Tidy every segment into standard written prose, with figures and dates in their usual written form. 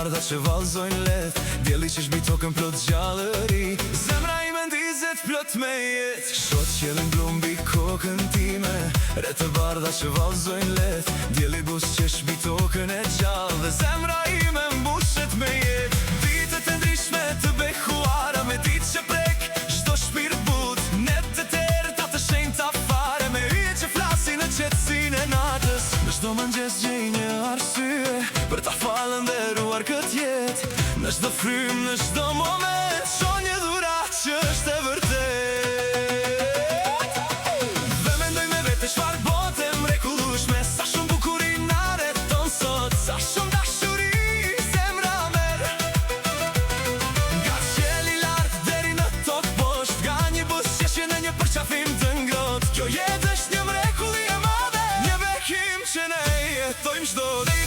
bardha që valzojnë let, djeli që shbi tokën plot gjallëri. Zemra ime ndizet plot me jet, shot qjelin blumbi kokën time. Re të bardha që valzojnë let, djeli bus që shbi tokën e gjallë. Dhe zemra ime mbushet me jet, vitet e ndryshme të bekuara, me dit që prek shto shpirt but. Net të terta të shenjt afare, me yje që flasin në qetsin e natës. Në shdo mëngjes gjej një arsye për ta falënderuar kët jet. Në shdo frym, në shdo moment, shon një dhurat që është e vërtet. Dhe mendoj me vete çfarë bote mrekullueshme, sa shumë bukurin na rreton sot, sa shumë dashuri zemra merr. Nga qieli lart deri në tokë poshtë, nga një buzëqeshje në një përqafim të ngrohtë. Kjo jetë është një mrekulli e madhe, një bekim që ne jetojmë çdo ditë.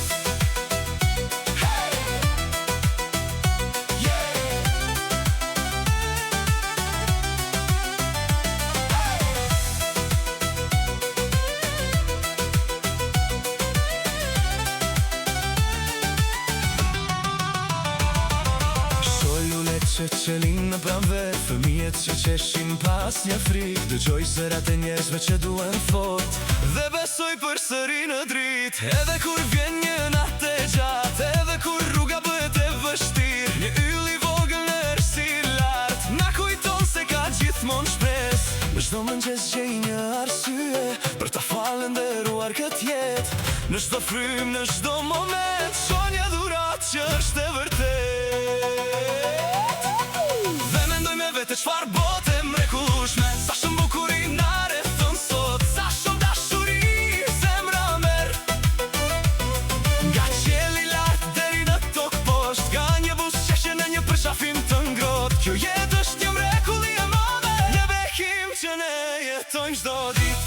Që qelin në pranver, fëmijet që qeshin pas një frik. Dëgjoj zërat e njerëzve që duen fort, dhe besoj për sëri në drit. Edhe kur vjen një natë e gjatë, edhe kur rruga bëhet e vështir, një yll i vogël në ersi lart na kujton se ka gjithmon shpres. Në çdo mëngjes gjej një arsye për ta falënderuar kët jet. Në çdo frym, në çdo moment, shon një dhurat që është e vërtet. Vete çfarë bote mrekullueshme, sa shumë bukurin na rreton sot, sa shumë dashuri zemra merr. Nga qieli lart deri në tokë poshtë, nga një buzëqeshje në një përqafim të ngrohtë. Kjo jetë është një mrekulli e madhe, një bekim që ne jetojmë çdo ditë.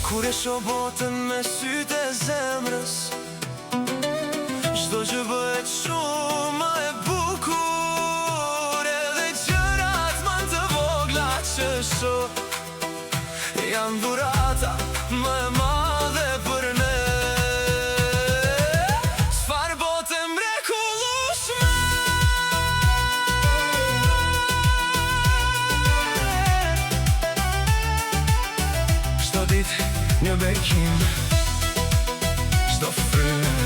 Kur e shoh botën me sytë e zemrës, çdo gjë bëhet shumë e bukur. Edhe gjërat më të vogla që shoh janë dhurata më e madhe për ne. Çfarë bote mrekullueshme, çdo ditë një bekim, çdo frym.